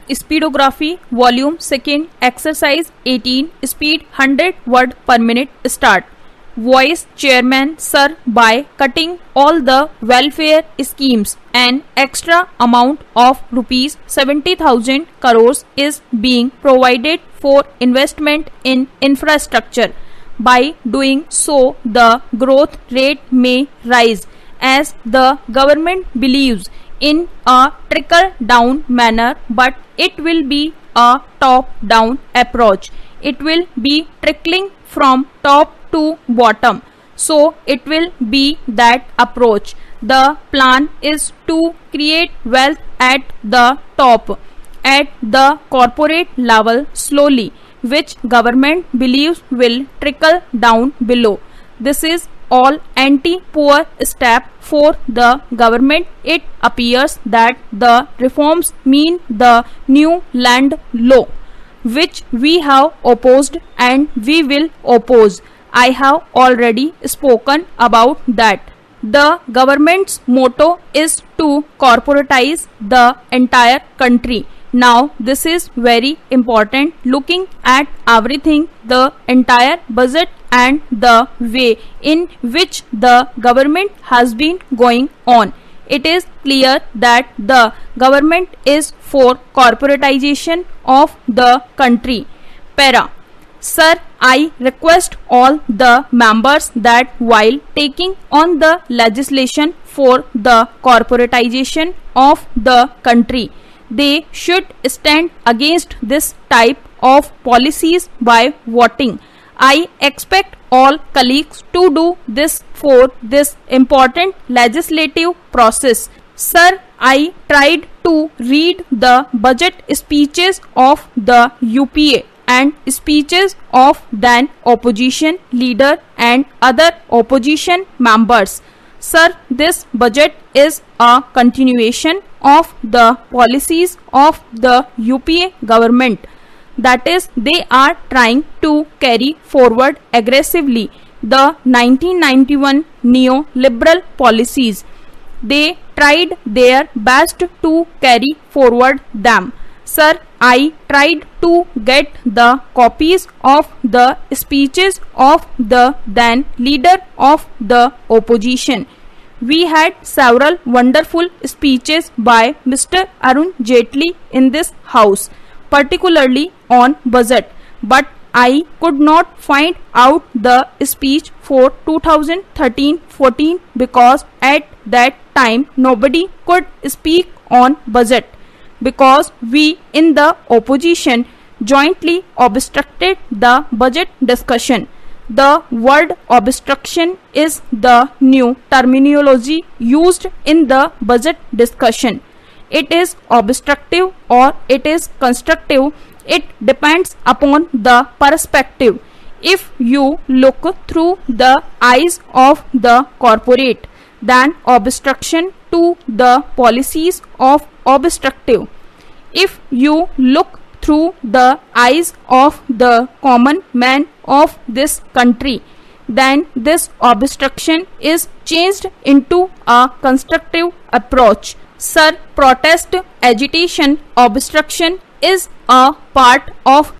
Speedography, volume 2nd, exercise 18, speed 100 word per minute, start. Voice Chairman Sir, by cutting all the welfare schemes, an extra amount of rupees 70,000 crores is being provided for investment in infrastructure. By doing so, the growth rate may rise, as the government believes in a trickle-down manner, but it will be a top-down approach. It will be trickling from top to bottom. So it will be that approach. The plan is to create wealth at the top, at the corporate level slowly, which government believes will trickle down below. This is all anti-poor step for the government. It appears that the reforms mean the new land law, which we have opposed and we will oppose. I have already spoken about that. The government's motto is to corporatize the entire country. Now this is very important. Looking at everything, the entire budget and the way in which the government has been going on, it is clear that the government is for corporatization of the country. Para. Sir, I request all the members that while taking on the legislation for the corporatization of the country, they should stand against this type of policies by voting. I expect all colleagues to do this for this important legislative process. Sir, I tried to read the budget speeches of the UPA and speeches of then opposition leader and other opposition members. Sir, this budget is a continuation of the policies of the UPA government. That is, they are trying to carry forward aggressively the 1991 neoliberal policies. They tried their best to carry forward them. Sir, I tried to get the copies of the speeches of the then leader of the opposition. We had several wonderful speeches by Mr. Arun Jaitley in this house, particularly on budget, but I could not find out the speech for 2013-14 because at that time nobody could speak on budget, because we in the opposition jointly obstructed the budget discussion. The word obstruction is the new terminology used in the budget discussion. It is obstructive or it is constructive. It depends upon the perspective. If you look through the eyes of the corporate, then obstruction to the policies of obstructive. If you look through the eyes of the common man of this country, then this obstruction is changed into a constructive approach. Sir, protest, agitation, obstruction is a part of